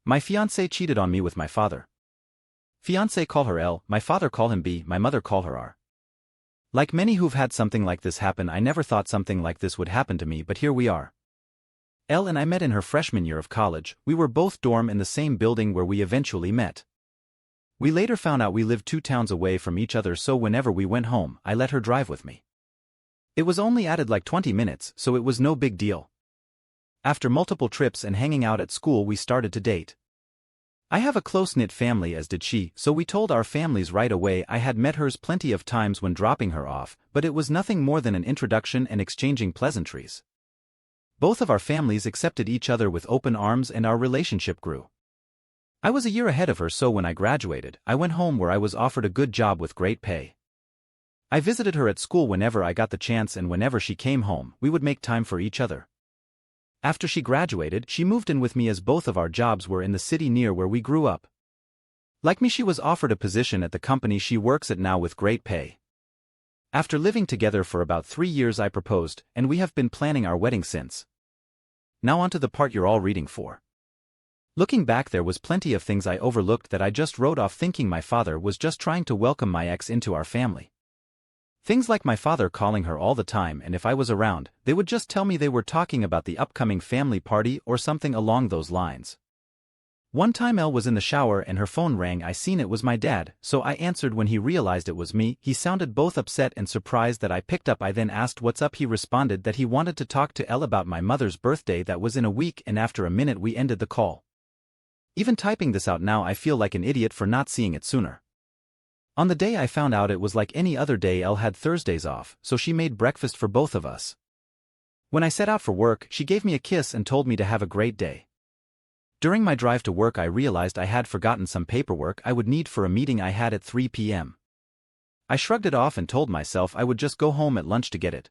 My fiancé cheated on me with my father. Fiancé call her L, my father call him B, my mother call her R. Like many who've had something like this happen, I never thought something like this would happen to me, but here we are. Elle and I met in her freshman year of college. We were both dorm in the same building where we eventually met. We later found out we lived 2 towns away from each other, so whenever we went home, I let her drive with me. It was only added like 20 minutes, so it was no big deal. After multiple trips and hanging out at school, we started to date. I have a close-knit family, as did she, so we told our families right away. I had met hers plenty of times when dropping her off, but it was nothing more than an introduction and exchanging pleasantries. Both of our families accepted each other with open arms and our relationship grew. I was a year ahead of her, so when I graduated, I went home where I was offered a good job with great pay. I visited her at school whenever I got the chance, and whenever she came home, we would make time for each other. After she graduated, she moved in with me as both of our jobs were in the city near where we grew up. Like me, she was offered a position at the company she works at now with great pay. After living together for about 3 years, I proposed, and we have been planning our wedding since. Now on to the part you're all reading for. Looking back, there was plenty of things I overlooked that I just wrote off, thinking my father was just trying to welcome my ex into our family. Things like my father calling her all the time, and if I was around, they would just tell me they were talking about the upcoming family party or something along those lines. One time Elle was in the shower and her phone rang. I seen it was my dad, so I answered. When he realized it was me, he sounded both upset and surprised that I picked up. I then asked what's up. He responded that he wanted to talk to Elle about my mother's birthday that was in a week, and after a minute we ended the call. Even typing this out now, I feel like an idiot for not seeing it sooner. On the day I found out, it was like any other day. Elle had Thursdays off, so she made breakfast for both of us. When I set out for work, she gave me a kiss and told me to have a great day. During my drive to work, I realized I had forgotten some paperwork I would need for a meeting I had at 3 p.m. I shrugged it off and told myself I would just go home at lunch to get it.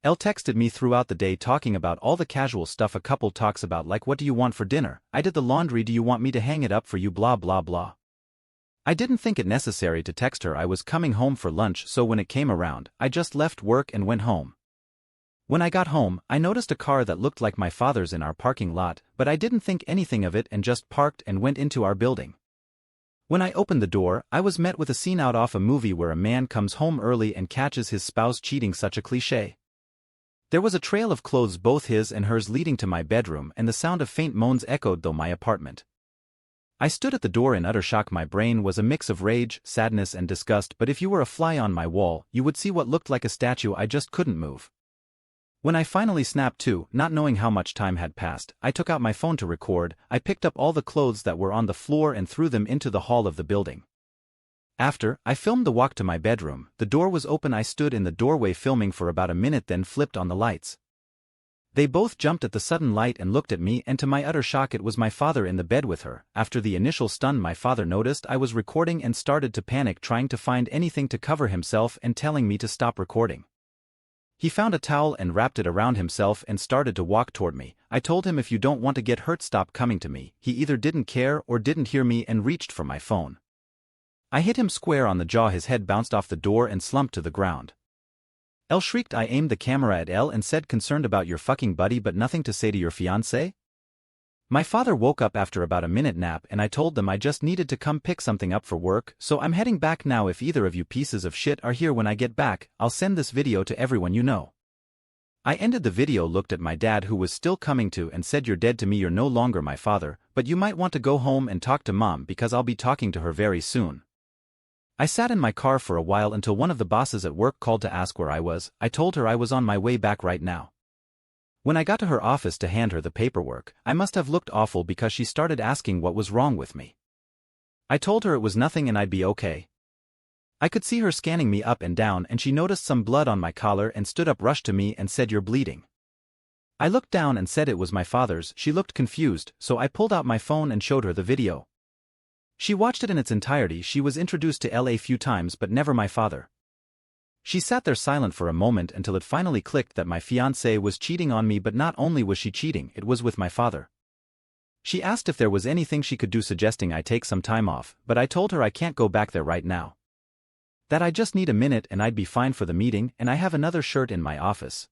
Elle texted me throughout the day talking about all the casual stuff a couple talks about, like what do you want for dinner, I did the laundry, do you want me to hang it up for you, blah blah blah. I didn't think it necessary to text her I was coming home for lunch, so when it came around, I just left work and went home. When I got home, I noticed a car that looked like my father's in our parking lot, but I didn't think anything of it and just parked and went into our building. When I opened the door, I was met with a scene out of a movie where a man comes home early and catches his spouse cheating. Such a cliché. There was a trail of clothes, both his and hers, leading to my bedroom, and the sound of faint moans echoed through my apartment. I stood at the door in utter shock. My brain was a mix of rage, sadness and disgust, but if you were a fly on my wall, you would see what looked like a statue. I just couldn't move. When I finally snapped to, not knowing how much time had passed, I took out my phone to record. I picked up all the clothes that were on the floor and threw them into the hall of the building. After, I filmed the walk to my bedroom. The door was open. I stood in the doorway filming for about a minute, then flipped on the lights. They both jumped at the sudden light and looked at me, and to my utter shock, it was my father in the bed with her. After the initial stun, my father noticed I was recording and started to panic, trying to find anything to cover himself and telling me to stop recording. He found a towel and wrapped it around himself and started to walk toward me. I told him, if you don't want to get hurt, stop coming to me. He either didn't care or didn't hear me and reached for my phone. I hit him square on the jaw. His head bounced off the door and slumped to the ground. Elle shrieked. I aimed the camera at Elle and said, concerned about your fucking buddy but nothing to say to your fiancé? My father woke up after about a minute nap, and I told them I just needed to come pick something up for work, so I'm heading back now. If either of you pieces of shit are here when I get back, I'll send this video to everyone you know. I ended the video, looked at my dad, who was still coming to, and said, you're dead to me. You're no longer my father, but you might want to go home and talk to mom because I'll be talking to her very soon. I sat in my car for a while until one of the bosses at work called to ask where I was. I told her I was on my way back right now. When I got to her office to hand her the paperwork, I must have looked awful because she started asking what was wrong with me. I told her it was nothing and I'd be okay. I could see her scanning me up and down, and she noticed some blood on my collar and stood up, rushed to me and said, you're bleeding. I looked down and said it was my father's. She looked confused, so I pulled out my phone and showed her the video. She watched it in its entirety. She was introduced to Elle a few times but never my father. She sat there silent for a moment until it finally clicked that my fiancé was cheating on me, but not only was she cheating, it was with my father. She asked if there was anything she could do, suggesting I take some time off, but I told her I can't go back there right now. That I just need a minute and I'd be fine for the meeting, and I have another shirt in my office.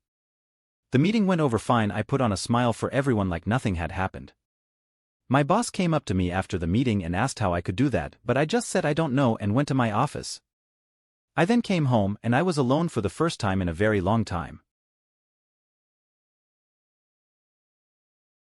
The meeting went over fine. I put on a smile for everyone like nothing had happened. My boss came up to me after the meeting and asked how I could do that, but I just said I don't know and went to my office. I then came home and I was alone for the first time in a very long time.